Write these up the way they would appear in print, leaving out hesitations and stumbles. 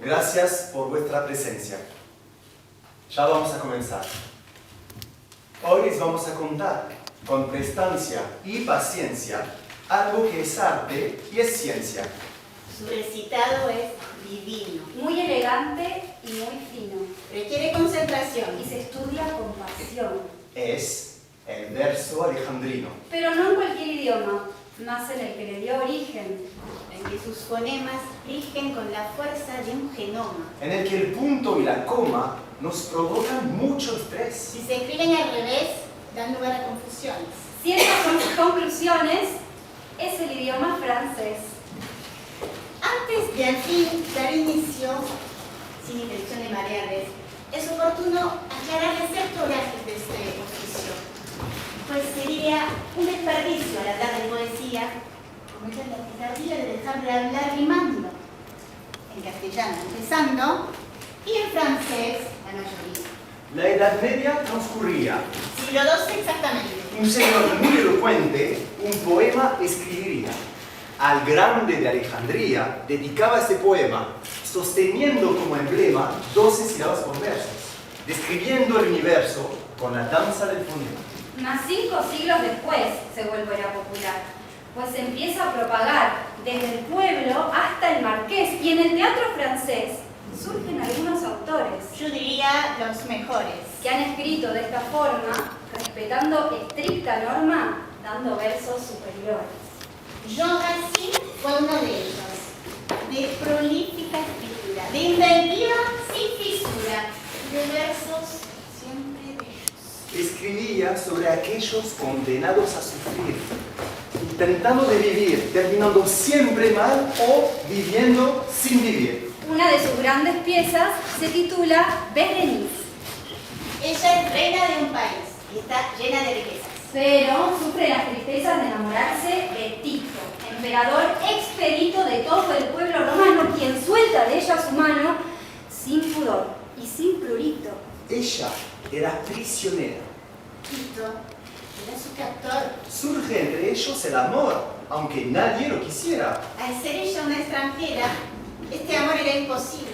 Gracias por vuestra presencia. Ya vamos a comenzar. Hoy les vamos a contar, con prestancia y paciencia, algo que es arte y es ciencia. Su recitado es divino. Muy elegante y muy fino. Requiere concentración. Y se estudia con pasión. Es el verso alejandrino. Pero no en cualquier idioma, más en el que le dio origen. En que sus fonemas rigen con la fuerza de un genoma. En el que el punto y la coma nos provocan mucho estrés. Si se escriben al revés, dan lugar a confusiones. Ciertas son sus conclusiones, es el idioma francés. Antes de al fin dar inicio, sin intención de marearles, es oportuno aclararles ciertos gajes de este oficio. Pues sería un desperdicio al hablar de poesía cometer la picardía de dejar de hablar rimando. En castellano empezando y en francés la mayoría. La Edad Media transcurría. Siglo XII exactamente. Un señor muy elocuente un poema escribiría. Al grande de Alejandría dedicaba este poema, sosteniendo como emblema 12 sílabas por versos, describiendo el universo con la danza del fonema. Mas 5 siglos después se volverá popular, pues se empieza a propagar desde el pueblo hasta el marqués, y en el teatro francés surgen algunos autores Yo diría los mejores. que han escrito de esta forma, respetando estricta norma, dando versos superiores. Jean Racine fue uno de ellos, de prolífica escritura, de inventiva sin fisura, de versos siempre bellos. Escribía sobre aquellos condenados a sufrir, intentando de vivir, terminando siempre mal o viviendo sin vivir. Una de sus grandes piezas se titula Berenice, Ella es reina de un país y está llena de riquezas. pero sufre las tristezas de enamorarse de Tito, emperador expedito de todo el pueblo romano, quien suelta de ella su mano sin pudor y sin prurito. Ella era prisionera. Tito era su captor. Surge entre ellos el amor, aunque nadie lo quisiera. Al ser ella una extranjera, este amor era imposible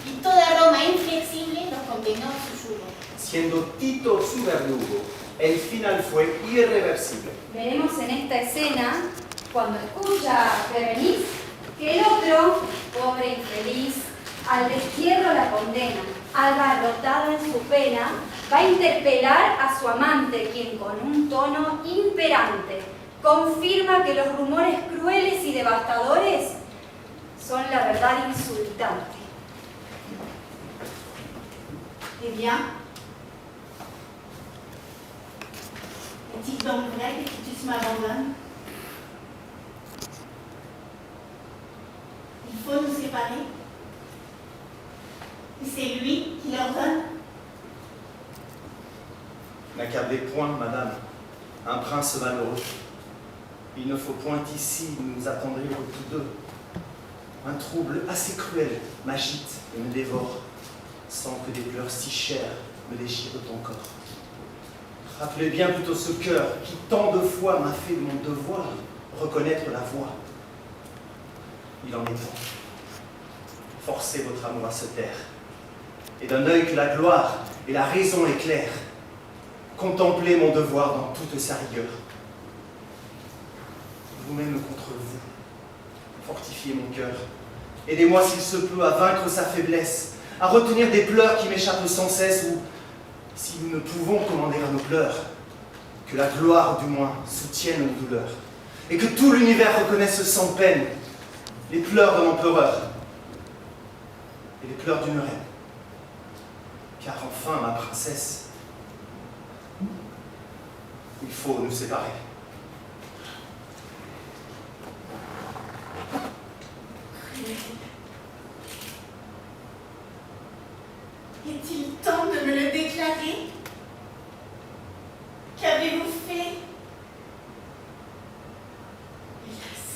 y toda Roma inflexible los condenó a su yugo. Siendo Tito su verdugo, el final fue irreversible. Veremos en esta escena, cuando escucha a Berenice, que el otro, pobre infeliz, al destierro la condena, agarrotada en su pena, va a interpelar a su amante, quien con un tono imperante confirma que los rumores crueles y devastadores son la verdad insultante. Eh bien, est-il donc vrai que Titus m'abandonne? Il faut nous séparer. Et c'est lui qui l'ordonne. N'accablez point, madame, un prince malheureux. Il ne faut point ici nous attendrir tous deux. Un trouble assez cruel m'agite et me dévore, sans que des pleurs si chères me déchirent ton corps. Rappelez bien plutôt ce cœur qui tant de fois m'a fait de mon devoir reconnaître la voix. Il en est temps. Forcez votre amour à se taire, et d'un œil que la gloire et la raison éclairent, contemplez mon devoir dans toute sa rigueur. Vous-même contre vous, fortifiez mon cœur. Aidez-moi s'il se peut à vaincre sa faiblesse, à retenir des pleurs qui m'échappent sans cesse, ou, si nous ne pouvons commander à nos pleurs, que la gloire du moins soutienne nos douleurs, et que tout l'univers reconnaisse sans peine les pleurs d'un empereur et les pleurs d'une reine. Car enfin, ma princesse, il faut nous séparer. Est-il temps de me le déclarer? Qu'avez-vous fait? Hélas,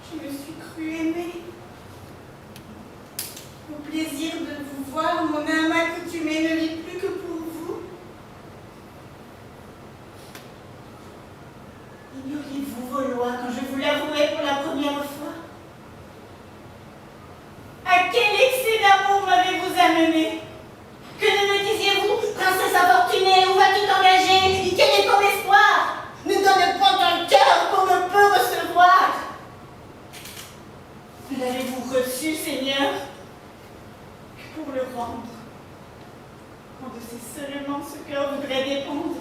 je me suis crue aimée. Au plaisir de vous voir, mon âme accoutumée ne vit plus que pour vous. Ignoriez-vous vos lois quand je vous l'avouerai pour la première fois? À quel Seigneur, que pour le rendre, quand de c'est seulement ce cœur voudrait dépendre.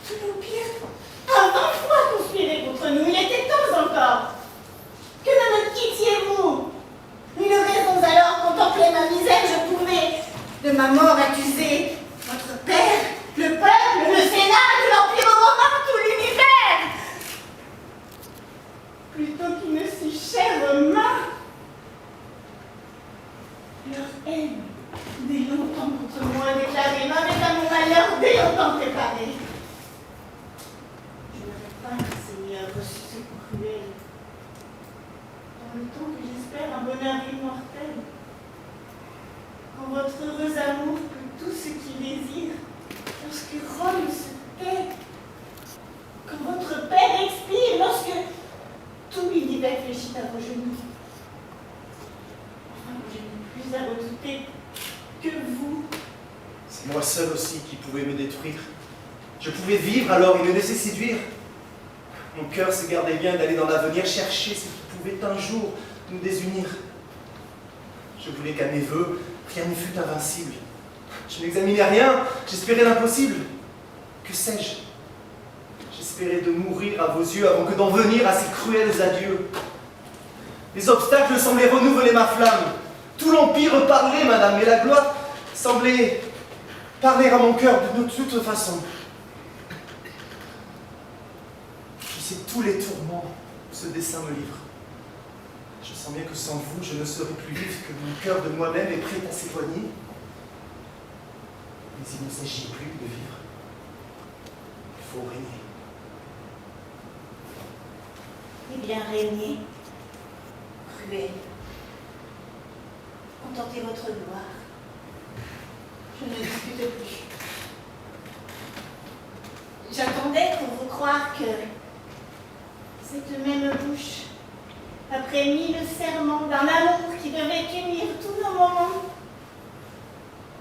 Tout l'Empire a 20 fois conspiré contre nous, il était temps encore. Que ne me quittiez-vous? Une raison alors contempler ma misère, je pouvais de ma mort accuser votre père, le peuple, le Sénat, de l'Empire romain, tout l'univers. Plutôt qu'une si chère main, leur haine, dès longtemps contre moi déclarée, m'avait à mon malheur dès longtemps préparé. Je n'aurais pas, Seigneur, reçu ce coup cruel, dans le temps que j'espère un bonheur immortel, quand votre heureux amour peut tout ce qu'il désire, lorsque Rome se tait, quand votre père expire, lorsque tout l'univers fléchit à vos genoux. Enfin, je n'ai plus à redouter que vous. C'est moi seul aussi qui pouvais me détruire. Je pouvais vivre alors et me laisser séduire. Mon cœur se gardait bien d'aller dans l'avenir chercher ce qui pouvait un jour nous désunir. Je voulais qu'à mes voeux, rien ne fût invincible. Je n'examinais rien, j'espérais l'impossible. Que sais-je? J'espérais de mourir à vos yeux avant que d'en venir à ces cruels adieux. Les obstacles semblaient renouveler ma flamme. Tout l'Empire parlait, madame, mais la gloire semblait parler à mon cœur de toute façon. Je sais tous les tourments où ce dessein me livre. Je sens bien que sans vous, je ne serai plus vif, que mon cœur de moi-même est prêt à s'éloigner. Mais il ne s'agit plus de vivre. Il faut régner. Eh bien, régnez, cruel. Contentez votre gloire. Je ne discute plus. J'attendais pour vous croire que cette même bouche, après 1000 serments d'un amour qui devait unir tous nos moments,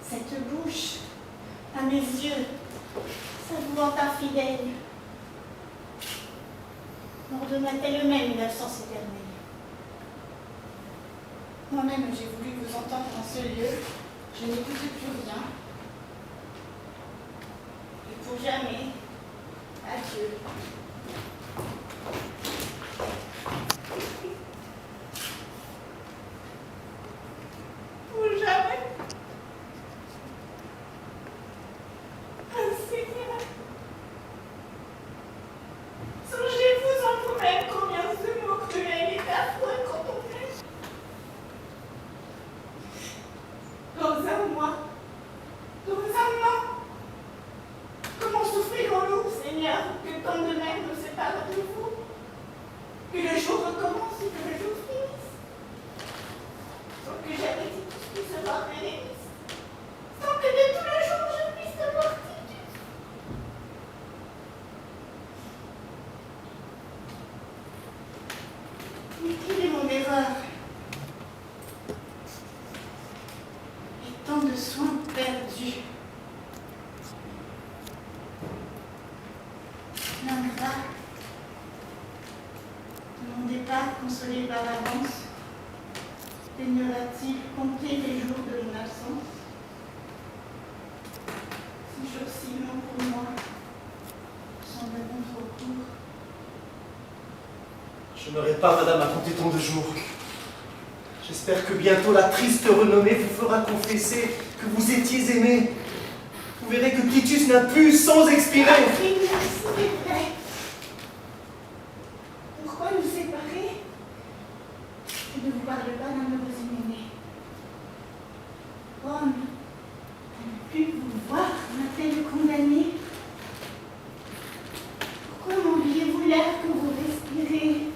cette bouche, à mes yeux, s'avouant infidèle, m'ordonna elle-même une absence éternelle. Moi-même, j'ai voulu vous entendre en ce lieu, je n'écoute plus rien. Et pour jamais, adieu. Pour jamais. Ah, Seigneur. Songez-vous en vous-même combien ce mot cruel est affreux quand on fait. Dans un mois, dans un an, comment souffrirons-nous, Seigneur, que tant de même nous séparent de vous, que le jour recommence et que le jour finisse, sans que j'appétite tout ce qui se voit bénéfice, sans que de tous les jours je puisse te mortitude. Mais quelle est mon erreur? Et tant de soins perdus. L'ingrat, de mon départ consolé par l'avance, daignera-t-il compter les jours de mon absence? Ces jours si longs pour moi sembleront trop courts. Je n'aurai pas, madame, à compter tant de jours. J'espère que bientôt la triste renommée vous fera confesser que vous étiez aimé. Vous verrez que Titus n'a pu sans expirer. Seigneur, c'est vrai. Pourquoi nous séparer? Je ne vous parle pas d'un heureux aimé. Rome, à ne plus vous voir, m'a-t-elle condamné? Pourquoi m'enviez-vous l'air que vous respirez?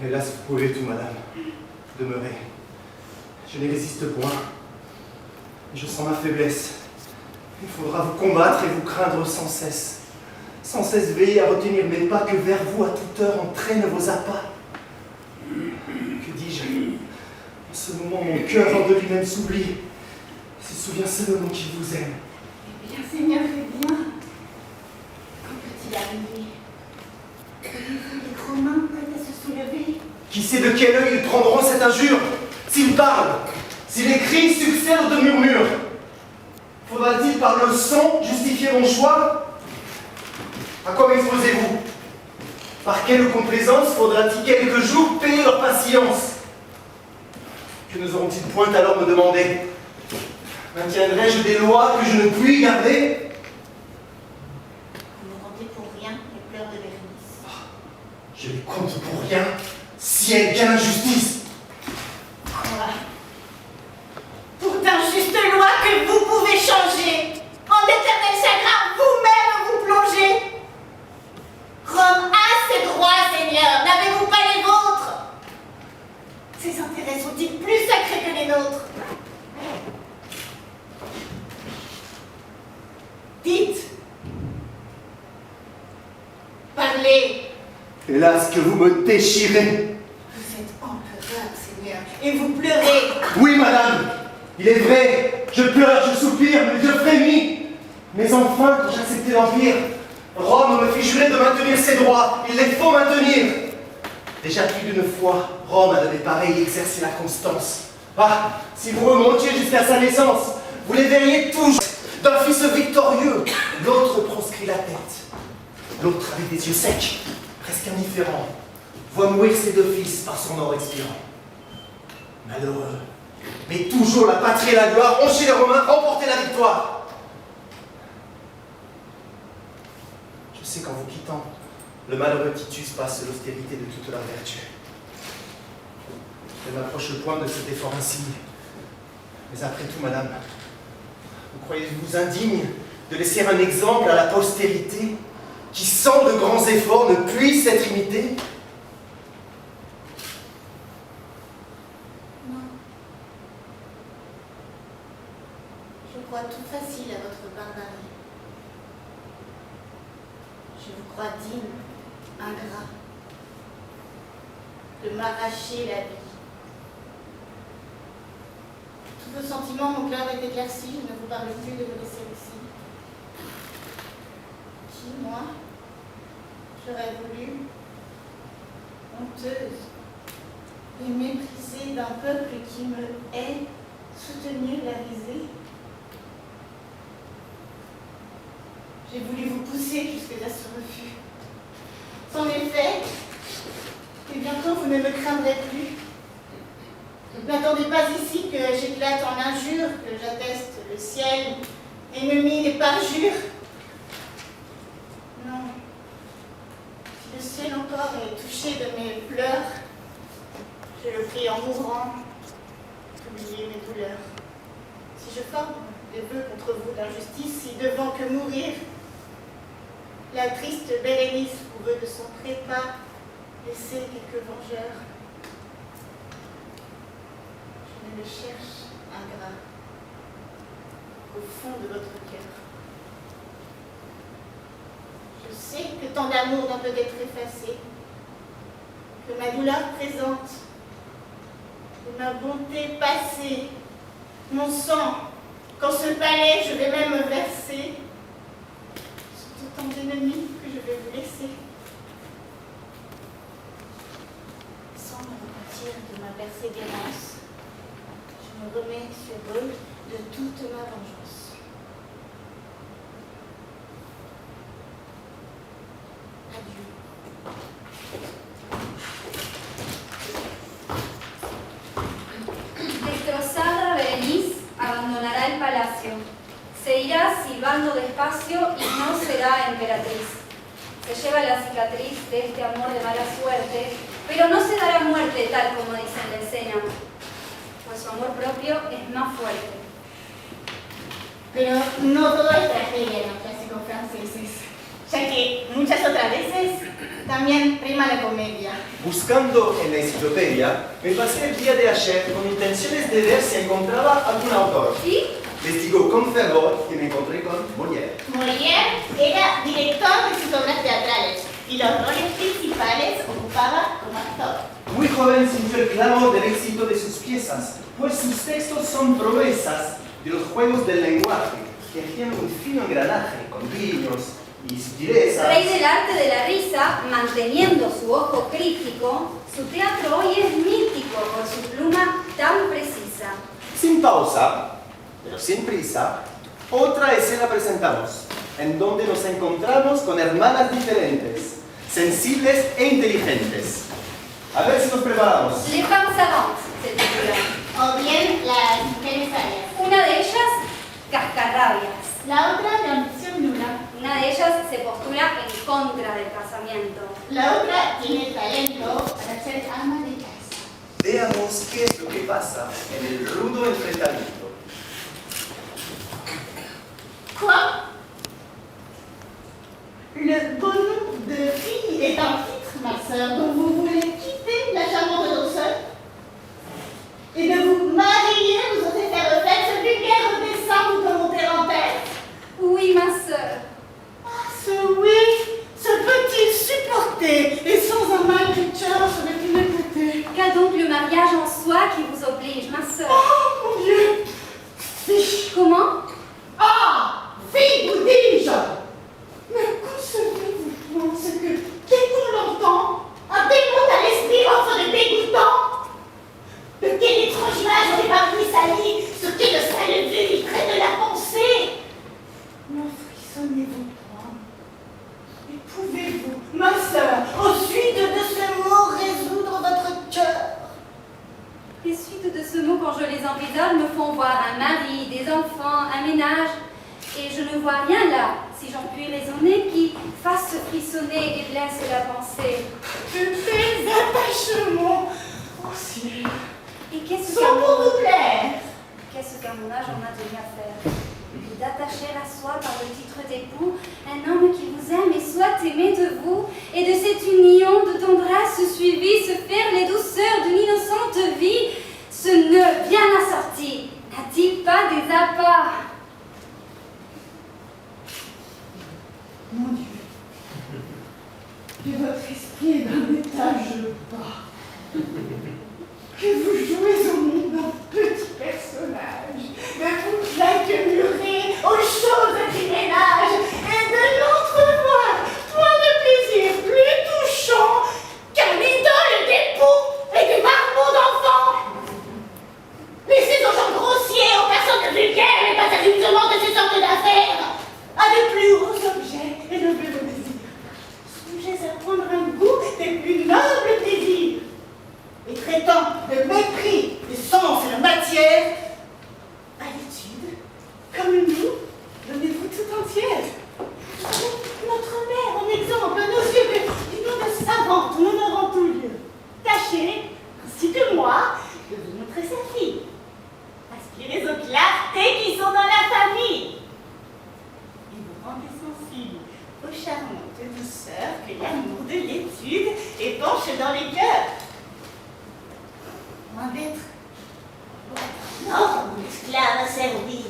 Hélas, vous pouvez tout, madame. Demeurez. Je n'y résiste point. Je sens ma faiblesse. Il faudra vous combattre et vous craindre sans cesse. Sans cesse veiller à retenir mes pas que vers vous à toute heure entraînent vos appâts. Que dis-je? En ce moment, mon cœur hors de lui-même s'oublie. Se souvient seulement qu'il vous aime. Eh bien, Seigneur, eh bien, quand peut-il arriver? Voyez-vous les Romains prêts à se de quel œil ils prendront cette injure? S'ils parlent, si les cris succèdent aux murmures, faudra-t-il par le son justifier mon choix? À quoi m'exposez-vous? Par quelle complaisance faudra-t-il quelques jours payer leur patience? Que nous auront-ils point alors me demander? Maintiendrai-je des lois que je ne puis garder? Vous ne comptez pour rien les pleurs de Bérénice. Je les compte pour rien, ciel, quelle injustice! Quoi? Pour d'injustes lois que vous pouvez changer, en d'éternel chagrin vous-même vous plongez. Rome a ses droits, Seigneur, n'avez-vous pas les vôtres? Ses intérêts sont-ils plus sacrés que les nôtres? Dites. Parlez. Hélas, que vous me déchirez! Vous êtes empereur, Seigneur, et vous pleurez. Oui, madame, il est vrai, je pleure, je soupire, mais je frémis. Mais enfin, quand j'acceptais l'Empire, Rome me fit jurer de maintenir ses droits. Il les faut maintenir. Déjà plus d'une fois, Rome a de mes pareils exercé la constance. Ah, si vous remontiez jusqu'à sa naissance, vous les verriez toujours. D'un fils victorieux, l'autre proscrit la tête. L'autre, avec des yeux secs, presque indifférents, voit mourir ses deux fils par son or expirant. Malheureux, mais toujours la patrie et la gloire ont chez les Romains remporté la victoire. Je sais qu'en vous quittant, le malheureux Titus passe l'austérité de toute leur vertu. Je m'approche point de cet effort insigne. Mais après tout, madame, vous croyez-vous indigne de laisser un exemple à la postérité qui, sans de grands efforts, ne puisse être imité? Non. Je crois tout facile à votre barbarie. Je vous crois digne, ingrat, de m'arracher la vie. Tous vos sentiments, mon cœur est éclairci, je ne vous parle plus de vous laisser ici. Qui, moi, j'aurais voulu, honteuse et méprisée d'un peuple qui me hait, soutenue la risée. J'ai voulu vous pousser jusqu'à ce refus. Sans effet, et bientôt vous ne me craindrez plus. N'attendez pas ici que j'éclate en injures, que j'atteste le ciel, ennemi des parjures. Non. Si le ciel encore est touché de mes pleurs, je le prie en mourant d'oublier mes douleurs. Si je forme des vœux contre vous d'injustice, si devant que mourir, la triste Bérénice vous veut de son trépas laisser quelques vengeurs, je le cherche, ingrat, au fond de votre cœur. Je sais que tant d'amour n'en peut être effacé, que ma douleur présente, que ma bonté passée, mon sang, qu'en ce palais je vais même verser, sont autant d'ennemis que je vais vous laisser. Sans me repentir de ma persévérance, je me remets sur eux de toute ma vengeance. Adieu. Destrozada Berenice abandonará el palacio, se irá silbando despacio y no será emperatriz. Se lleva la cicatriz de este amor de mala suerte, pero no se dará muerte tal como dice en la escena, pues su amor propio es más fuerte. Pero no todo es tragedia en los clásicos franceses, ya que muchas otras veces también prima la comedia. Buscando en la enciclopedia, me pasé el día de ayer con intenciones de ver si encontraba algún autor. ¿Y? Les digo con fervor que me encontré con Molière. Molière era director de sus obras teatrales y los roles principales ocupaba como actor. Muy joven sintió el clamor del éxito de sus piezas, pues sus textos son promesas de los juegos del lenguaje, que hacían un fino engranaje con guiños, y sutilezas. Rey del arte de la risa, manteniendo su ojo crítico, su teatro hoy es mítico por su pluma tan precisa. Sin pausa, pero sin prisa, otra escena presentamos, en donde nos encontramos con hermanas diferentes, sensibles e inteligentes. A ver si nos preparamos. Les femmes savantes, se titula. O bien las mujeres sabias. Una de ellas, cascarrabias. La otra, la ambición nula. Una de ellas se postula en contra del casamiento. La otra tiene talento para ser ama de casa. Veamos qué es lo que pasa en el rudo enfrentamiento. Quoi? Le beau nom de fille est un titre, ma sœur, dont vous voulez quitter la charmante douceur et de vous marier, vous osez faire refaire ce vulgaire dessin vous de monter en tête. Oui, ma sœur. Ah, ce oui, se peut-il supporter et sans un mal du cœur serait une écoutée. Qu'a donc le mariage en soi qui vous oblige, ma sœur? Oh, mon Dieu! Fille! Comment? Ah! Fille, vous dis-je! Mais concevez-vous donc ce que, dès qu'on l'entend, un démon à l'esprit offre de dégoûtant? De quelle étrange image on est parmi sali, ce qu'est le sale vue près de la pensée? N'en frissonnez-vous point? Et pouvez-vous, ma sœur, au suite de ce mot, résoudre votre cœur? Les suites de ce mot, quand je les emprisonne, me font voir un mari, des enfants, un ménage. Et je ne vois rien là, si j'en puis raisonner, qui fasse frissonner et blesse la pensée. De tels attachements, oh ciel, Et qu'est-ce sont pour vous plaire. qu'à mon âge on a de bien faire? D'attacher à soi par le titre d'époux un homme qui vous aime et soit aimé de vous, et de cette union de tendresse suivie se faire les douceurs d'une innocente vie. Ce nœud bien assorti n'a-t-il pas des appas? Mon Dieu, que votre esprit est d'un étage bas, que vous jouez au monde d'un petit personnage, de vous claquemurer aux choses du ménage, et de l'entrevoir, point de plaisir plus touchant qu'un idole d'époux et des marmots d'enfants. Laissez aux gens grossiers, aux personnes vulgaires, les passages de ces sortes d'affaires, à de plus hauts objets et de plus beaux désirs. Songez à prendre un goût des plus nobles plaisirs, et traitant de mépris des sens et de matière, à l'étude, comme nous, donnez-vous tout entière. Notre mère, en exemple, à nos yeux, du nom de savante, en honorant tout lieu. Tâchez, ainsi que moi, de vous montrer sa fille. Aspirez aux clartés qui sont dans la famille. Et vous rendez sensible aux charmantes douceurs que l'amour de l'étude épanche dans les cœurs. Loin d'être non, esclave asservie.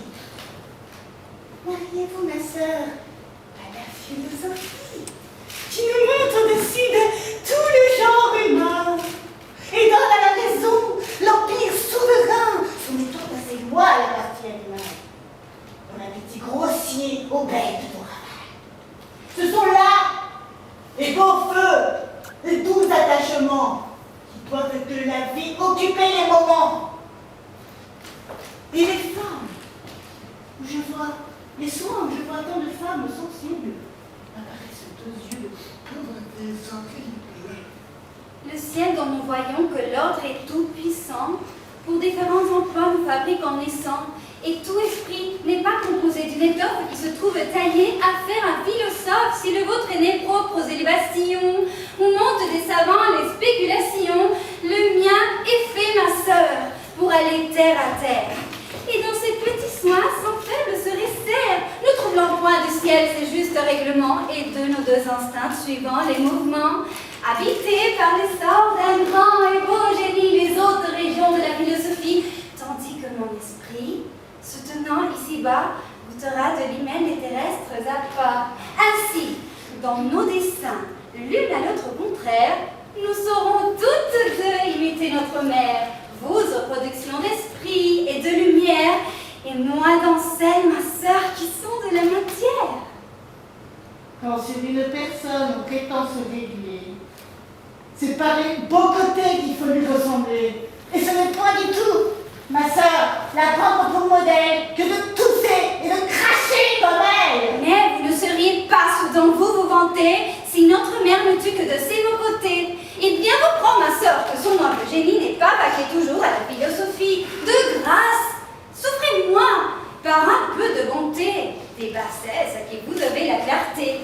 Mariez-vous, ma sœur, à la philosophie, qui nous montre au-dessus de tout le genre humain et donne à la raison l'empire souverain, soumettant à ses lois la partie animale, dans l'appétit grossier aux bêtes de ravage. Ce sont là les beaux feux, les doux attachements qui doivent de la vie occuper les moments. Et les femmes, où je vois, les soins où je vois tant de femmes sensibles, apparaissent aux yeux comme des horribles. Le ciel dont nous voyons que l'ordre est tout puissant, pour différents emplois nous fabrique en naissant, et tout esprit n'est pas composé d'une étoffe qui se trouve taillée à faire un philosophe si le vôtre est né propre aux élévations, où montent des savants les spéculations. Le mien est fait, ma sœur, pour aller terre à terre. Et dans ces petits soins, sans faible se resserre, nous trouvons point du ciel ses justes règlements, et de nos deux instincts suivant les mouvements, habités par l'essor d'un grand et beau génie, les autres régions de la philosophie, tandis que mon esprit, se tenant ici-bas, goûtera de l'hymen des terrestres appâts. Ainsi, dans nos dessins, l'une à l'autre contraire, nous saurons toutes deux imiter notre mère, vous aux productions d'esprit et de lumière, et moi dans celles, ma sœur, qui sont de la matière. Quand sur une personne on prétend se réguler, c'est par les beaux côtés qu'il faut lui ressembler. Et ce n'est point du tout, ma sœur, la prendre pour modèle que de tousser et de cracher comme elle. Mais vous ne seriez pas ce dont vous vous vantez si notre mère ne tue que de ses beaux côtés. Et bien vous prend, ma sœur, que son noble génie n'est pas vaqué toujours à la philosophie. De grâce, souffrez moins par un peu de bonté, des bassesses à qui vous devez la clarté.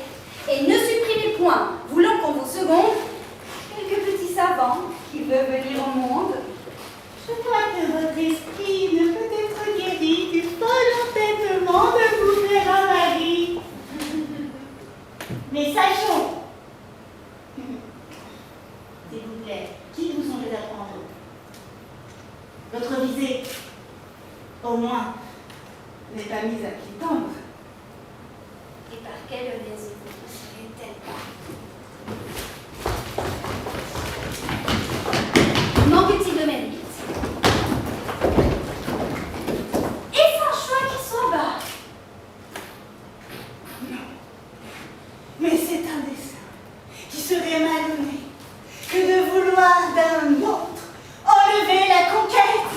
Et ne supprimez point, voulant qu'on vous seconde, quelques petits savants qui veulent venir au monde. Je crois que votre esprit ne peut être guéri du fol entêtement de vous faire un mari. Mais sachons, s'il vous plaît, qui vous songez à prendre? Votre visée, au moins, n'est pas mise à pied tendre. Et par quelle raison ne serait-elle pas? Manque-t-il de mérite? Est-ce un choix qui soit bas? Non. Mais c'est un dessein qui serait malhonnête que de vouloir d'un autre enlever la conquête.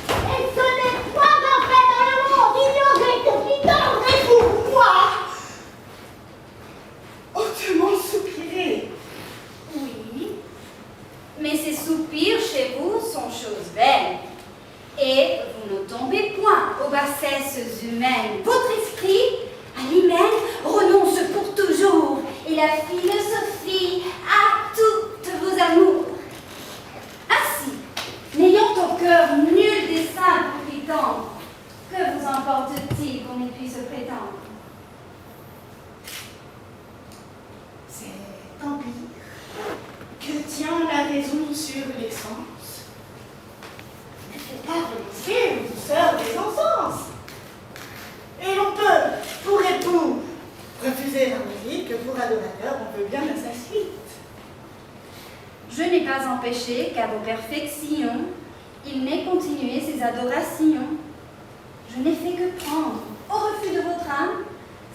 Et ce n'est point d'un fait dans le monde ignoré que fit tendre pour moi. Hautement soupiré. Oui, mais ces soupirs chez vous sont choses belles. Et vous ne tombez point aux bassesses humaines. Votre esprit, à l'hymen, renonce pour toujours. Et la philosophie à toutes vos amours. Ainsi, n'ayant au cœur nul dessein pour y tendre, que vous importe-t-il qu'on y puisse prétendre? C'est empire que tient la raison sur l'essence. Ne fait pas renoncer aux douceurs des encens. Et l'on peut, pour époux, refuser la musique que pour adorateur, on veut bien à sa suite. Je n'ai pas empêché qu'à vos perfections, il n'ait continué ses adorations. Je n'ai fait que prendre, au refus de votre âme,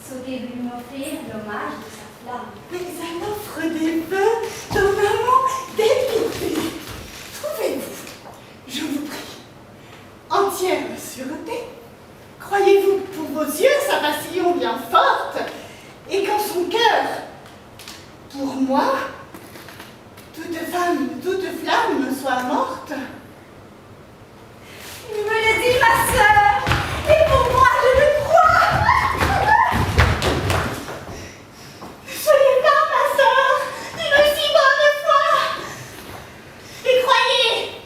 ce qu'est venu m'offrir l'hommage de sa flamme. Mais ça offre des vœux dont maman dépitée. Trouvez-vous, je vous prie, entière sûreté. Croyez-vous que pour vos yeux sa passion bien forte, et qu'en son cœur, pour moi, toute femme, toute flamme soit morte? Il me le dit, ma sœur, et pour moi, je le crois. Ne soyez pas, ma sœur, d'une si bonne foi. Et croyez,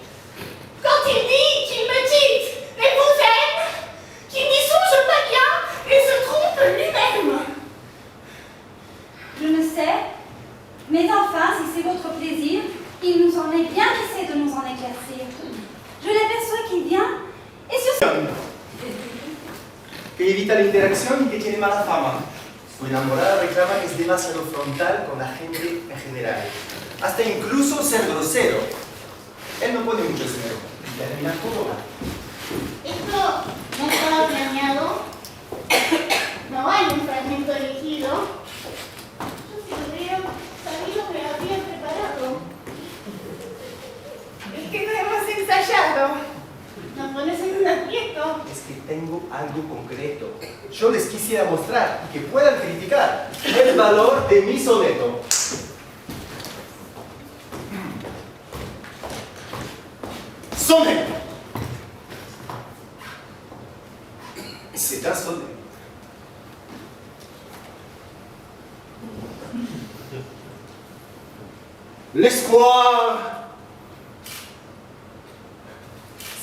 quand il dit qu'il me quitte, mais vous aime, qu'il n'y songe pas bien et se trompe lui-même. Je ne sais, mais enfin, si c'est votre plaisir, il nous en est bien qu'essaie de nous en éclaircir. Je l'aperçois qui vient, et sur Que evita la interacción y que tiene mala fama. Su enamorada reclama que es demasiado frontal con la gente en general. Hasta incluso ser grosero. Él no pone mucho esmero y termina todo mal. Esto no estaba planeado. No hay un fragmento elegido. Yo si lo hubiera sabido me lo habría preparado. Es que no hemos ensayado. Nos pones en un aprieto. Es que tengo algo concreto. Yo les quisiera mostrar y que puedan criticar el valor de mi soneto. Soneto. C'est un sonnet. L'espoir.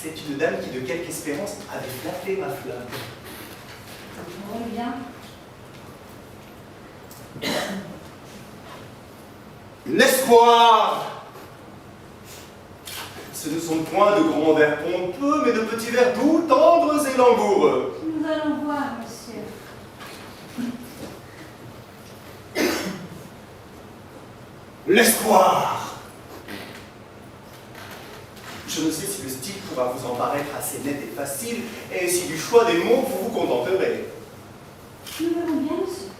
C'est une dame qui, de quelque espérance, avait flatté ma flamme. bon bien. L'espoir. Ce ne sont point de grands vers pompeux, mais de petits vers doux, tendres et langoureux. Nous allons voir, monsieur. L'espoir. Je ne sais si le style pourra vous en paraître assez net et facile, et si du choix des mots vous vous contenterez. Nous verrons bien, monsieur.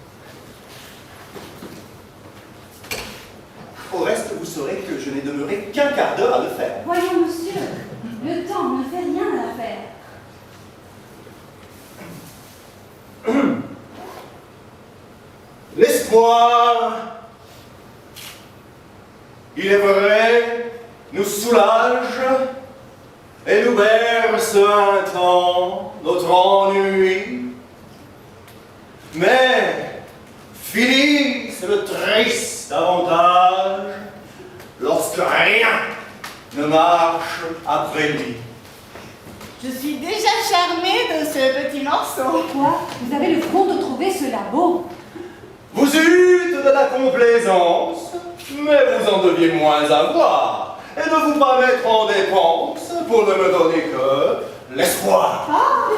saurez que je n'ai demeuré qu'un quart d'heure à le faire. Voyons, monsieur, le temps ne fait rien à l'affaire. L'espoir, il est vrai, nous soulage et nous berce un temps notre ennui. Mais fini, c'est le triste avantage lorsque rien ne marche après lui. Je suis déjà charmée de ce petit morceau. Quoi? Vous avez le front de trouver cela beau? Vous eûtes de la complaisance, mais vous en deviez moins avoir, et ne vous pas mettre en dépense pour ne me donner que l'espoir. Ah,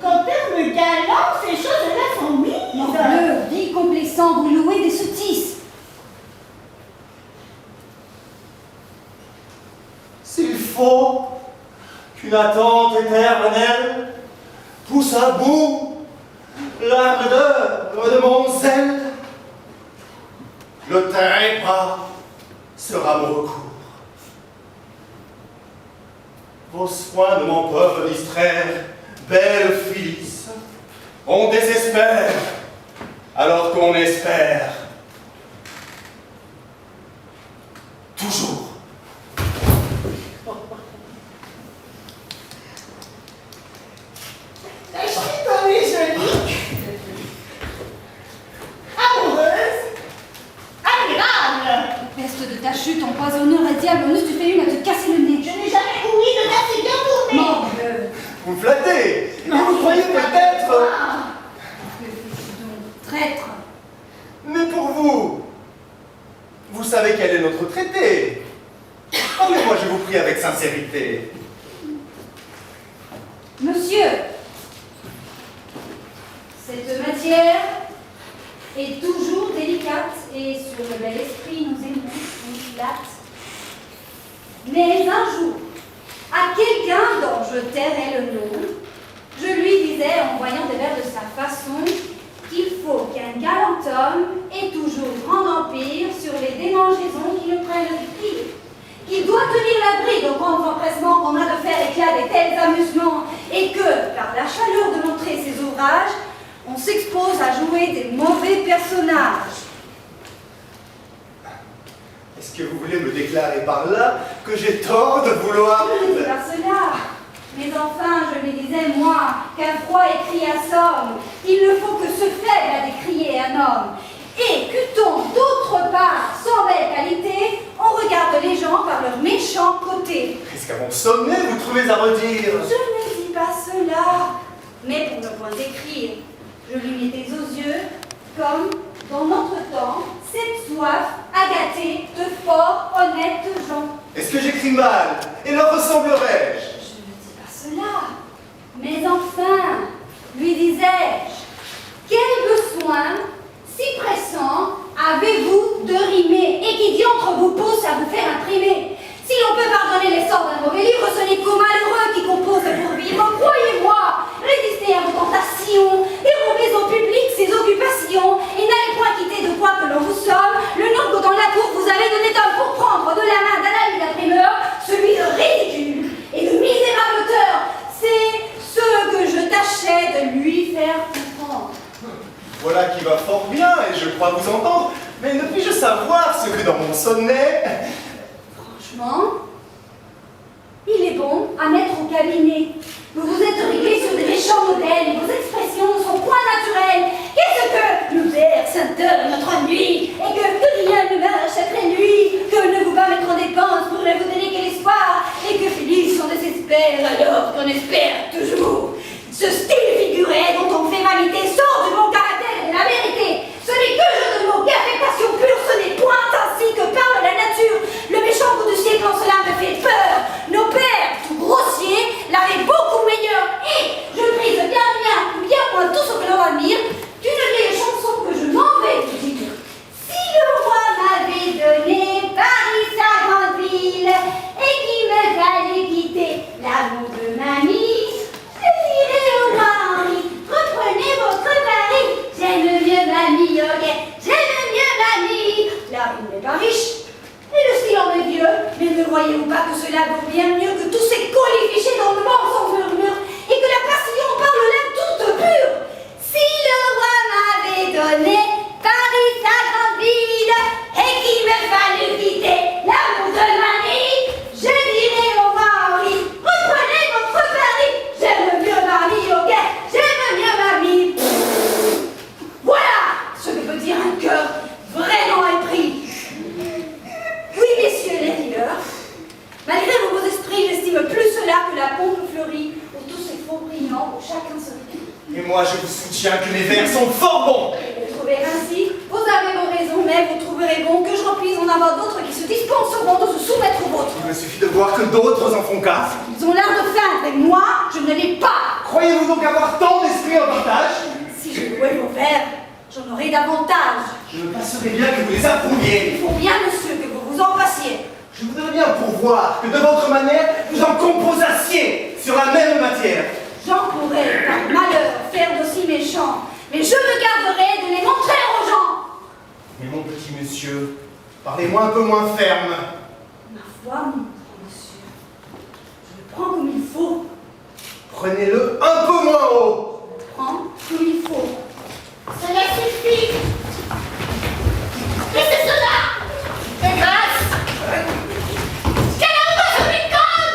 qu'en termes galants, ces choses-là sont mises. Morbleu, dit complaisant, vous louez des sottises. S'il faut qu'une attente éternelle pousse à bout l'ardeur de mon zèle, le trépas sera mon recours. Vos soins ne m'en peuvent distraire, belle Phyllis. On désespère alors qu'on espère toujours. Je suis tombée jolie, amoureuse, admirable. Peste de ta chute, empoisonneur et diable, en tu fais une à te casser le nez. Je n'ai jamais ouï de casser bien tourné. Morbleu. Vous me flattez, et vous croyez peut-être... Que fais-tu donc, traître? Mais pour vous, vous savez quel est notre traité. Parlez-moi, je vous prie, avec sincérité. Monsieur, cette matière est toujours délicate et sur le bel esprit nous aimons, nous flatte. Mais un jour, à quelqu'un dont je tairai le nom, je lui disais en voyant des vers de sa façon qu'il faut qu'un galant homme ait toujours grand empire sur les démangeaisons qui le prennent du prix. Qu'il doit tenir l'abri de grands empressements qu'on a de faire éclat des tels amusements et que, par la chaleur de montrer ses ouvrages, on s'expose à jouer des mauvais personnages. Est-ce que vous voulez me déclarer par là que j'ai tort de vouloir... Je ne dis pas cela. Mais enfin, je lui disais, moi, qu'un froid écrit assomme. Il ne faut que ce faible à décrier un homme. Et qu'eût-on d'autre part, sans belle qualité, on regarde les gens par leur méchant côté. Est-ce qu'à mon sommet, vous trouvez à redire? Je ne dis pas cela. Mais pour ne point décrire, je lui mettais aux yeux, comme dans notre temps, cette soif agatée de fort honnêtes gens. Est-ce que j'écris mal? Et leur ressemblerai-je? Je ne dis pas cela. Mais enfin, lui disais-je, quel besoin si pressant avez-vous de rimer et qui d'entre vous pousse à vous faire imprimer? Si l'on peut pardonner les sorts d'un mauvais livre, ce n'est qu'aux malheureux qui composent pour vivre. Croyez-moi, résistez à vos tentations, dérobez au public ses occupations et n'allez point quitter de quoi que l'on vous somme le nom que dans la cour vous avez donné d'homme pour prendre de la main d'un ami d'imprimeur celui de ridicule et de misérable auteur. C'est ce que je tâchais de lui faire comprendre. Voilà qui va fort bien, et je crois vous entendre, mais ne puis-je savoir ce que dans mon sonnet... Franchement, il est bon à mettre au cabinet. Vous vous êtes réglé sur des méchants modèles et vos expressions sont point naturelles. Qu'est-ce que nous berce un de notre nuit et que rien ne marche après nuit, que ne vous pas mettre en dépense pour ne vous donner que l'espoir et que Phyllis on désespère alors qu'on espère toujours. Ce style figuré dont on fait vanité sort de mon caractère et de la vérité. Ce n'est que jeu de mots, qu'affectation pure, ce n'est point ainsi que parle la nature. Le méchant coup du siècle en cela me fait peur. Nos pères, tout grossiers, l'avaient beaucoup meilleur. Et je prise bien moins tout ce que l'on admire, d'une vieille chanson que je m'en vais vous dire. Si le roi m'avait donné Paris, sa grande ville, et qui me fallait quitter l'amour de mamie, je dirais au roi Henri, reprenez votre Paris. J'aime mieux mamie, ok, j'aime mieux mamie. Là, il n'est pas riche, et le style l'homme est vieux, mais ne voyez-vous pas que cela vaut bien mieux que tous ces colifichés dans le mensonge murmure et que la passion parle là toute pure? Si le roi m'avait donné Paris, sa grande ville, et qu'il me fallut quitter l'amour de Marie, je dirais au roi Henri, reprenez votre Paris, j'aime mieux Marie, ok, j'aime mieux Marie. Voilà ce que peut dire un cœur vraiment épris. Oui, messieurs les rieurs, malgré vos beaux esprits, j'estime plus cela que la pompe fleurie, où tous ces faux brillants, où chacun se rit. Et moi, je vous soutiens que mes vers sont fort bons. Vous trouvez ainsi, vous avez vos raisons, mais vous trouverez bon que je repuisse en avoir d'autres qui se dispenseront de se soumettre aux vôtres. Il me suffit de voir que d'autres en font cas. Ils ont l'art de feindre, et moi, je ne l'ai pas. Croyez-vous donc avoir tant d'esprit en partage? Si je louais vos vers, j'en aurais davantage. Je me passerais bien que vous les approuviez. Il faut bien, monsieur, que vous vous en passiez. Je voudrais bien pourvoir que de votre manière, vous en composassiez sur la même matière. J'en pourrais, par malheur, faire d'aussi méchants, mais je me garderai de les montrer aux gens. Mais mon petit monsieur, parlez-moi un peu moins ferme. Ma foi, mon grand monsieur, je le prends comme il faut. Prenez-le un peu moins haut. Je le prends comme il faut. Cela suffit. Mais c'est cela. De grâce. ¡Que no uno su rincón!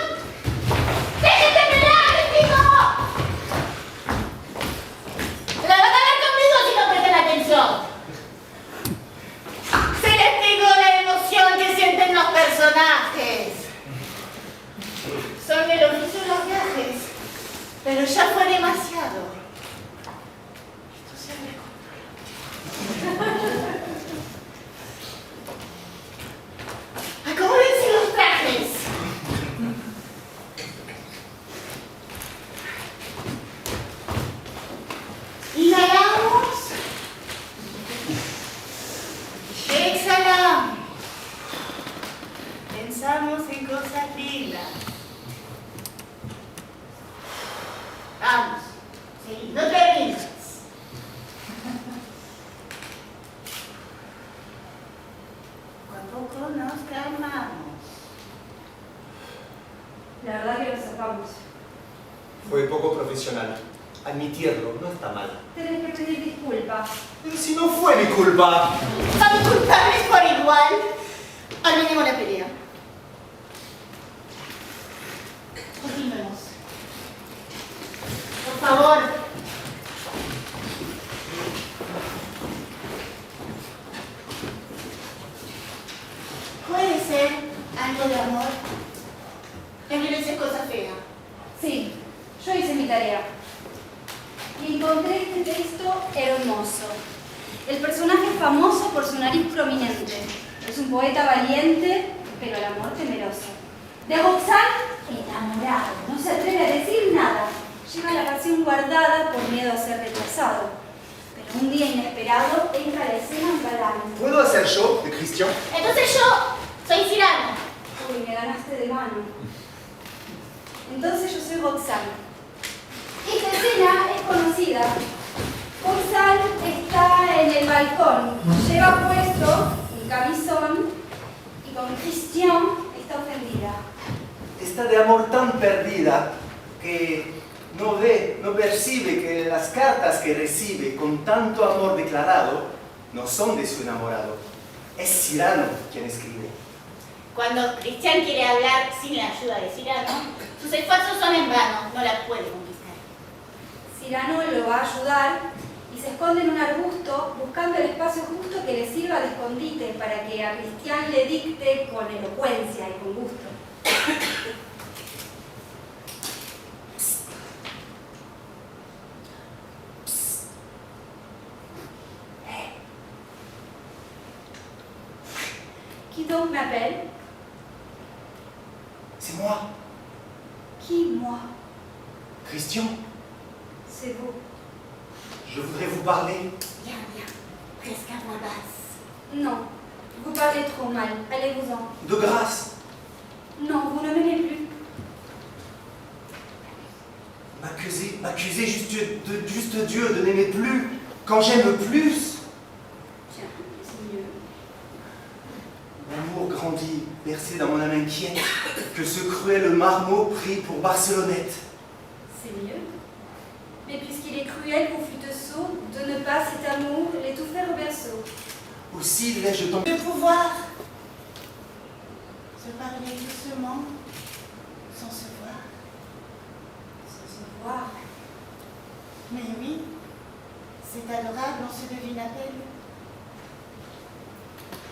¡Déjate pelear, vecino! Se la van a ver conmigo si no prestan atención. Se les pegó la emoción que sienten los personajes. Son el oficio de los viajes, pero ya fue demasiado. Esto se Acomódense los trajes. Inhalamos. Exhalamos. Pensamos en cosas lindas. Vamos. Sí, no termines. Poco nos calmamos. La verdad que lo sacamos. Fue poco profesional. Admitirlo, no está mal. Tenés que pedir disculpas. Pero si no fue mi culpa. Son culpables por igual. Olvidemos la pelea. Continuemos. Por favor. Puede ser algo de amor. La violencia es cosa fea. Sí, yo hice mi tarea. Y encontré este texto hermoso. El personaje es famoso por su nariz prominente. Es un poeta valiente, pero al amor temeroso. De Roxane, enamorado, no se atreve a decir nada. Lleva la pasión guardada por miedo a ser rechazado. Pero un día inesperado entra a la escena un galán. ¿Puedo hacer yo de Christian? Entonces yo soy Cyrano. Uy, me ganaste de mano. Entonces yo soy Roxane. Esta escena es conocida. Roxane está en el balcón. Lleva puesto un camisón y con Christian está ofendida. Está de amor tan perdida que no ve, no percibe que las cartas que recibe con tanto amor declarado no son de su enamorado. Es Cyrano quien escribe. Cuando Cristian quiere hablar sin la ayuda de Cyrano, sus esfuerzos son en vano, no la puede conquistar. Cyrano lo va a ayudar y se esconde en un arbusto buscando el espacio justo que le sirva de escondite para que a Cristian le dicte con elocuencia y con gusto. Qui donc m'appelle? C'est moi, Qui, moi? Christian. C'est vous. Je voudrais vous parler. Bien, bien, presque à voix basse. Non, vous parlez trop mal. Allez-vous-en. De grâce, Non, vous ne m'aimez plus. m'accuser juste Dieu de n'aimer plus quand j'aime plus. Tiens, c'est mieux. L'amour grandit, perce m'inquiète que ce cruel marmot pris pour Barcelonnette. C'est mieux. Mais puisqu'il est cruel pour Flûte-Sceau de ne pas cet amour l'étouffer au berceau. Aussi l'ai-je tombé. De pouvoir se parler doucement, sans se voir. Sans se voir. Mais oui, c'est adorable, on se devine à peine.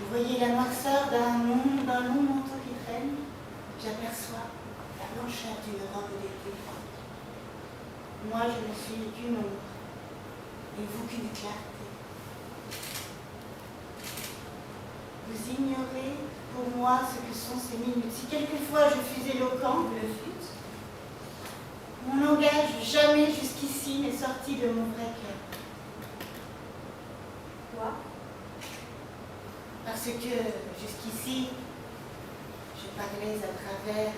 Vous voyez la noirceur d'un long manteau qui traîne. J'aperçois la blancheur d'une robe d'été. Moi, je ne suis qu'une ombre, et vous qu'une clarté. Vous ignorez pour moi ce que sont ces minutes. Si quelquefois je fus éloquent, Le fût. mon langage jamais jusqu'ici n'est sorti de mon vrai cœur. Quoi? Parce que jusqu'ici, je parlais à travers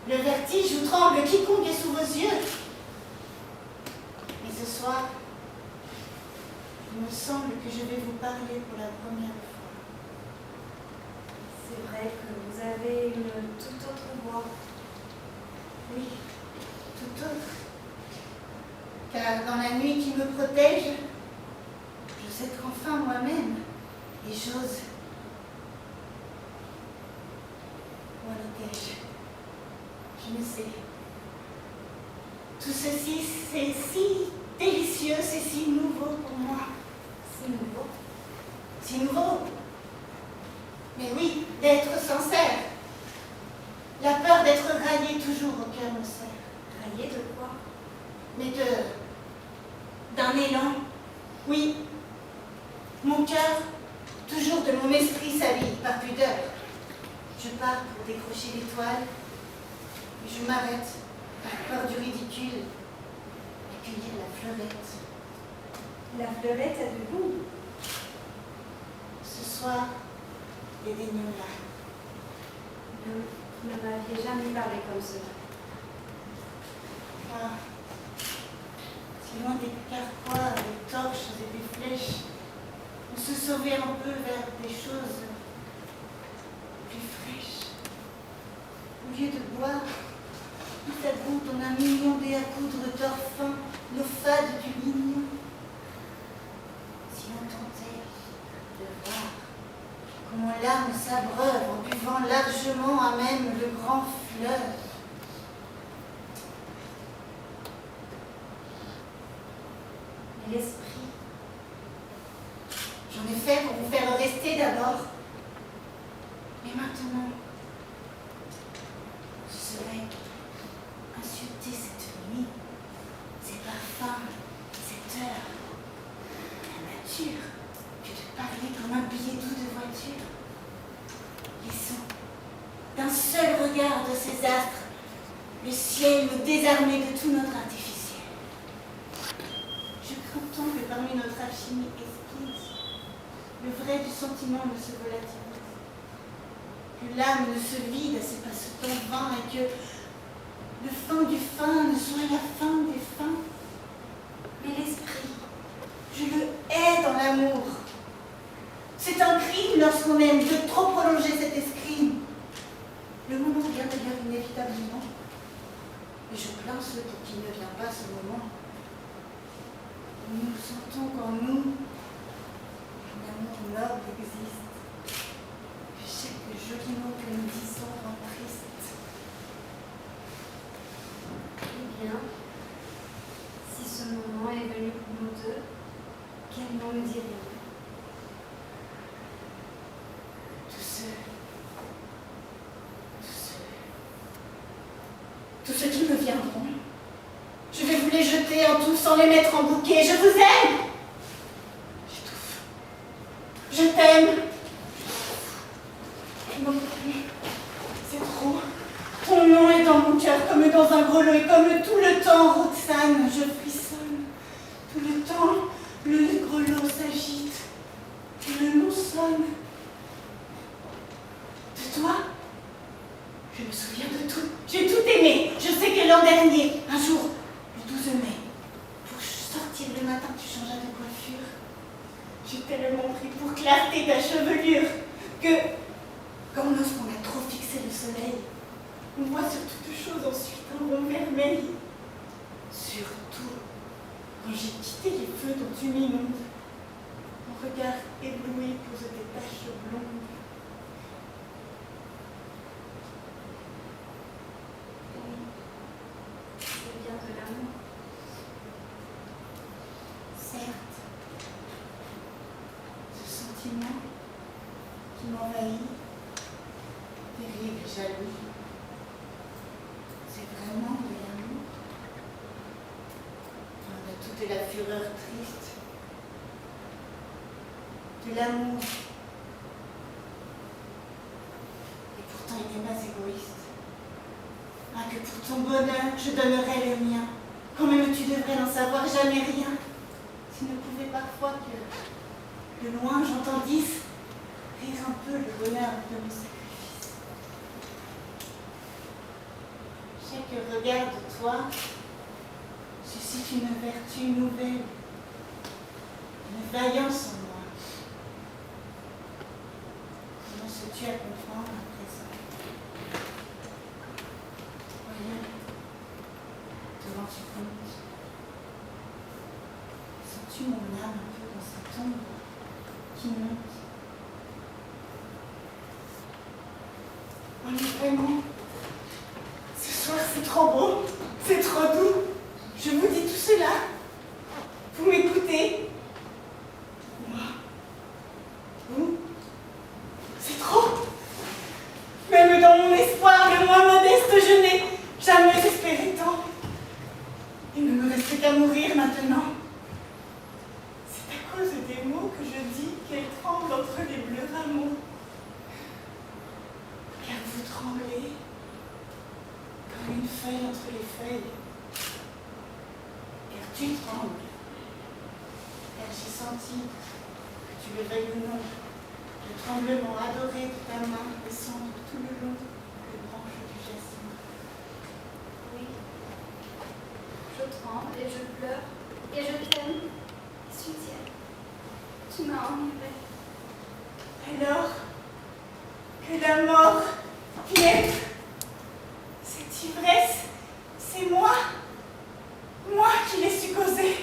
le vertige où tremble quiconque est sous vos yeux. Mais ce soir, il me semble que je vais vous parler pour la première fois. C'est vrai que vous avez une toute autre voix. Oui, tout autre. Car dans la nuit qui me protège, j'ose être enfin moi-même et j'ose. Où en étais-je? Je ne sais. Tout ceci, c'est si délicieux, c'est si nouveau pour moi. C'est nouveau. Si nouveau. Mais oui, d'être sincère. La peur d'être raillée toujours au cœur me serre. Raillé de quoi? Mais d'un élan. Oui. Mon cœur, toujours de mon esprit s'habille par pudeur. Je pars pour décrocher l'étoile. Et je m'arrête, par peur du ridicule, à cueillir la fleurette. La fleurette a du goût. Ce soir, les daignons là. Vous ne m'aviez jamais parlé comme cela. Ah, si loin des carquois, des torches et des flèches, on se sauvait un peu vers des choses plus fraîches. Au lieu de boire, tout à coup, on a million dés à coudre d'or fin, nos fades du lignon. Si l'on tentait de voir comment l'âme s'abreuve en buvant largement à même le grand fleuve. Mais l'esprit, j'en ai fait pour vous faire rester d'abord. Mais maintenant, je serais insulter cette nuit, ces parfums, cette heure, la nature, que de parler comme un billet doux de voiture. Laissons d'un seul regard de ces astres le ciel nous désarmer de tout notre artificiel. Je crains tant que parmi notre alchimie exquise, le vrai du sentiment ne se volatilise, que l'âme ne se vide à ces passe-temps vains et que le fin du fin ne soit la fin des fins. Mais l'esprit, je le hais dans l'amour. C'est un crime lorsqu'on aime de trop prolonger cet escrime. Le moment vient d'ailleurs inévitablement. Et je plains ceux pour qui ne vient pas ce moment. Nous sentons qu'en nous, un amour noble existe. Que chaque joli mot que nous disons rend triste. Eh bien, si ce moment est venu pour nous deux, quel nom nous dirions? Tous ceux qui me viendront, je vais vous les jeter en tous sans les mettre en bouquet. Je vous aime. J'étouffe. Je t'aime. Non, c'est trop. Ton nom est dans mon cœur comme dans un grelot et comme tout le temps, Roxane, je frissonne. Tout le temps, le grelot s'agite et le nom sonne. De toi, je me souviens de tout. J'ai tout aimé. Je sais que l'an dernier, un jour, le 12 mai, pour sortir le matin, tu changeas de coiffure. J'ai tellement pris pour clarté ta chevelure que, comme lorsqu'on a trop fixé le soleil, on voit sur toute chose ensuite un rond vermeil. Surtout quand j'ai quitté les feux dont tu m'inondes, mon regard ébloui pose des taches blondes. C'est bien de l'amour. Certes, ce sentiment qui m'envahit, terrible et jaloux, c'est vraiment de l'amour. Loin de toute la fureur triste, de l'amour. Et pourtant il n'est pas égoïste. Ah, que pour ton bonheur, je donnerais le mien. Quand même tu devrais n'en savoir jamais rien. Tu ne pouvais parfois que, de loin, j'entendisse rire un peu le bonheur de mon sacrifice. Chaque regard de toi suscite une vertu nouvelle, une vaillance en moi. Commences-tu à comprendre à présent? Voyons, te rends-tu compte? Sens-tu mon âme un peu dans cette ombre qui monte? Oh, mais vraiment, ce soir c'est trop beau, c'est trop doux. Je vous dis tout cela. Vous m'écoutez? Moi, vous, c'est trop. Même dans mon espoir le moins modeste, je n'ai jamais espéré tant. Il ne me reste qu'à mourir maintenant. C'est à cause des mots que je dis qu'elle tremble entre les bleus rameaux. Car vous tremblez comme une feuille entre les feuilles. Car tu trembles. Car j'ai senti, que tu le veuilles ou non, le tremblement adoré de ta main descendre tout le long des branches du jasmin. Oui, je tremble et je pleure et je t'aime et soutiens. Tu m'as enivrée. Alors que la mort guette, cette ivresse, c'est moi qui l'ai su causer.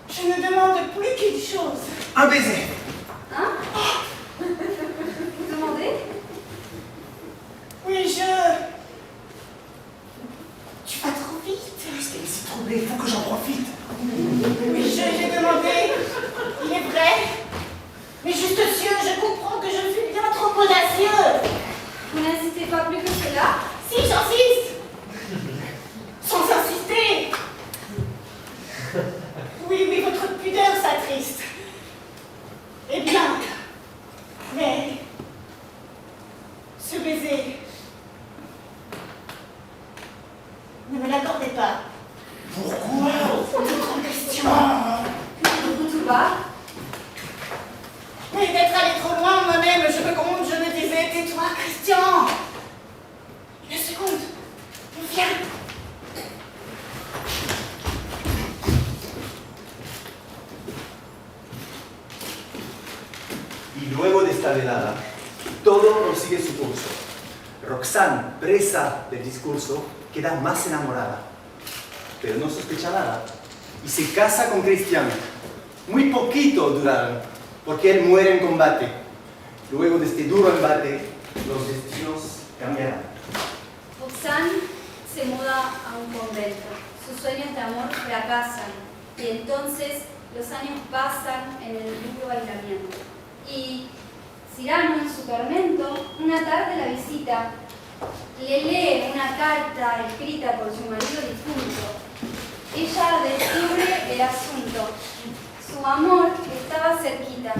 Je ne demande plus qu'une chose. Un baiser. Hein? Vous demandez? Oui, tu vas trop vite. Parce qu'elle est si troublée, il faut que j'en profite. Oui, j'ai demandé. Il est vrai. Mais juste cieux, je comprends que je suis bien trop audacieux. Vous n'insistez pas plus que cela? Si, j'insiste. Sans insister. Oui, votre pudeur s'attriste. Eh bien, mais ce baiser, ne me l'accordez pas. Pourquoi? Autre question. Tout va? Mais d'être allé trop loin moi-même, je me gronde, je me disais, tais-toi, Christian. Une seconde, viens. Y luego de esta velada, todo prosigue su curso. Roxane, presa del discurso, queda más enamorada, pero no sospecha nada y se casa con Christian. Muy poquito duraron, porque él muere en combate. Luego de este duro embate, los destinos cambiarán. Roxane se muda a un convento. Sus sueños de amor fracasan y entonces los años pasan en el duro aislamiento. Y Cyrano, en su tormento, una tarde la visita. Le lee una carta escrita por su marido difunto. Ella descubre el asunto. Su amor estaba cerquita.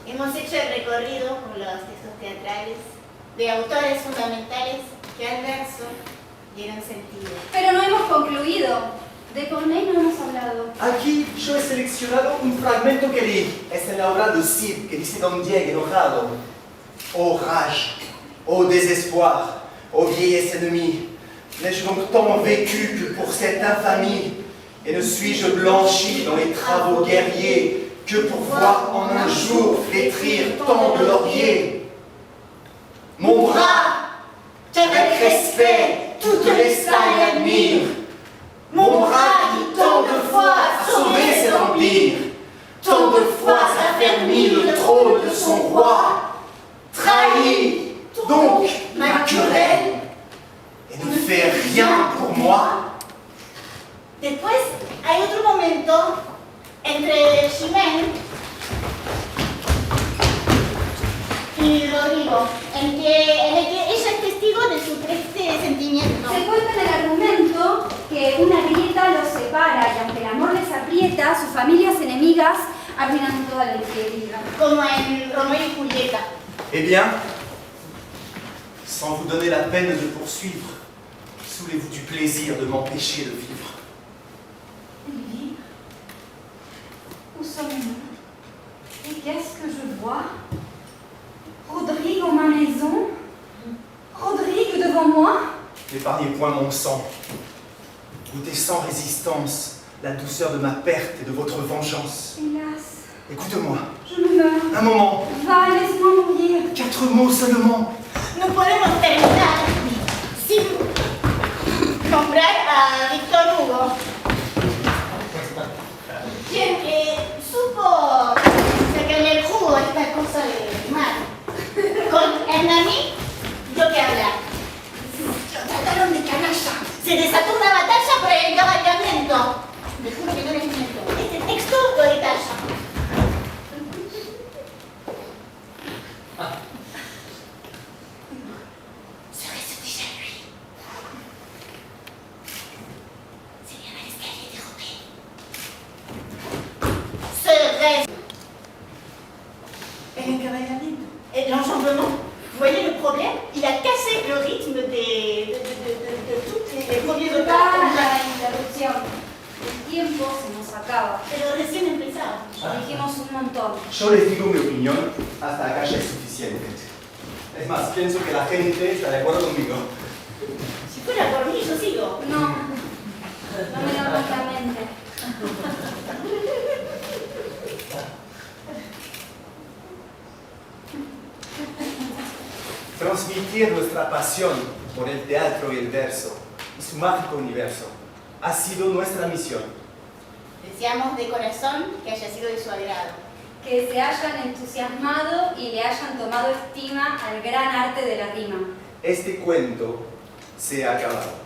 Hemos hecho el recorrido por los textos teatrales de autores fundamentales que al verso dieron sentido. Pero no hemos concluido. De Corneille no hemos hablado. Aquí yo he seleccionado un fragmento que leí. Es en la obra de Cid, que dice Don Diego enojado. Oh rage, oh désespoir, oh vieillesse ennemie, N'ai-je donc tant vécu que pour cette infamie? Et ne suis-je blanchi dans les travaux guerriers que pour voir en un jour flétrir tant de lauriers? Mon bras, qu'avec respect, toutes les salles admirent. Mon bras qui tant de fois a sauvé cet empire, tant de fois s'affermit le trône de son roi, trahit donc ma querelle et ne fait rien pour moi. Después hay otro momento entre Ximén y Rodrigo, en el que ella es testigo de su triste sentimiento. Se cuenta en el argumento que una grieta los separa y aunque el amor les aprieta, sus familias enemigas arruinan toda la integridad. Como en Romeo y Julieta. Eh bien, sans vous donner la peine de poursuivre, saoulez-vous du plaisir de m'empêcher de vivre. Lily, où sommes-nous? Et qu'est-ce que je vois? Rodrigue en ma maison? Rodrigue devant moi? N'épargnez point mon sang. Goûtez sans résistance la douceur de ma perte et de votre vengeance. Hélas, Écoute-moi, je me meurs. un moment, Va, laisse-moi mourir. 4 mots seulement. No podemos terminar sin nombrar a Víctor Hugo, quien supo sacarle el jugo a esta cosa de mar. Con Hernani dio que hablar. Lo trataron de canalla. Se desató una batalla por el encaballamiento. Me juro que no les miento. Este texto lo detalla. Serait-ce déjà lui? C'est bien à l'escalier dérobé. Serait-ce el encaballamiento? L'enjambement. Vous voyez le problème? Il a cassé le rythme de tous les premiers Va repas. la interrupción. El tiempo se nos acaba. Pero recién empezaba. Dijimos un montón. Yo les digo mi opinión, hasta acá ya es suficiente. Es más, pienso que la gente está de acuerdo conmigo. Si fuera por mí, yo sigo. No, no me lo mente. Transmitir nuestra pasión por el teatro y el verso y su mágico universo ha sido nuestra misión. Deseamos de corazón que haya sido de su agrado. Que se hayan entusiasmado y le hayan tomado estima al gran arte de la rima. Este cuento se ha acabado.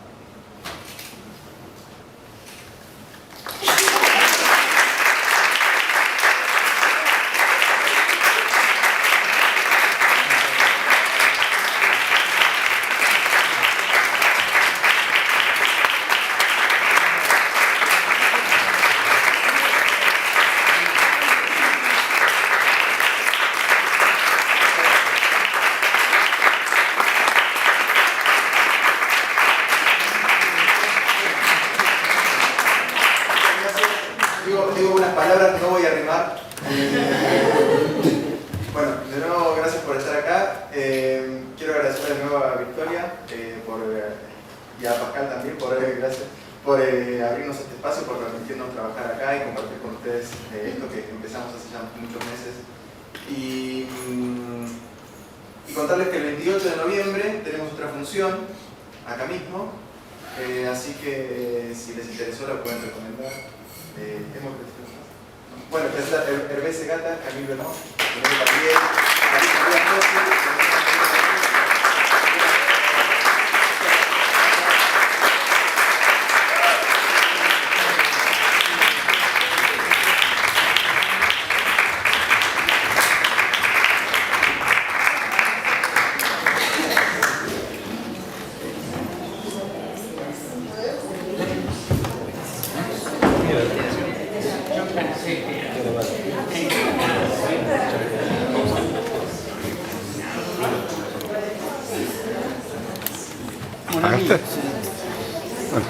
Digo unas palabras, no voy a rimar. Bueno, de nuevo, gracias por estar acá. Quiero agradecer de nuevo a Victoria y a Pascal también gracias por abrirnos este espacio, por permitirnos trabajar acá y compartir con ustedes esto que empezamos hace ya muchos meses. Y contarles que el 28 de noviembre tenemos otra función acá mismo, así que si les interesó la pueden recomendar. Bueno, está Hervé Segata, Camilo no, también, ¿Pagaste? Bueno,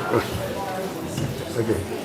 ok.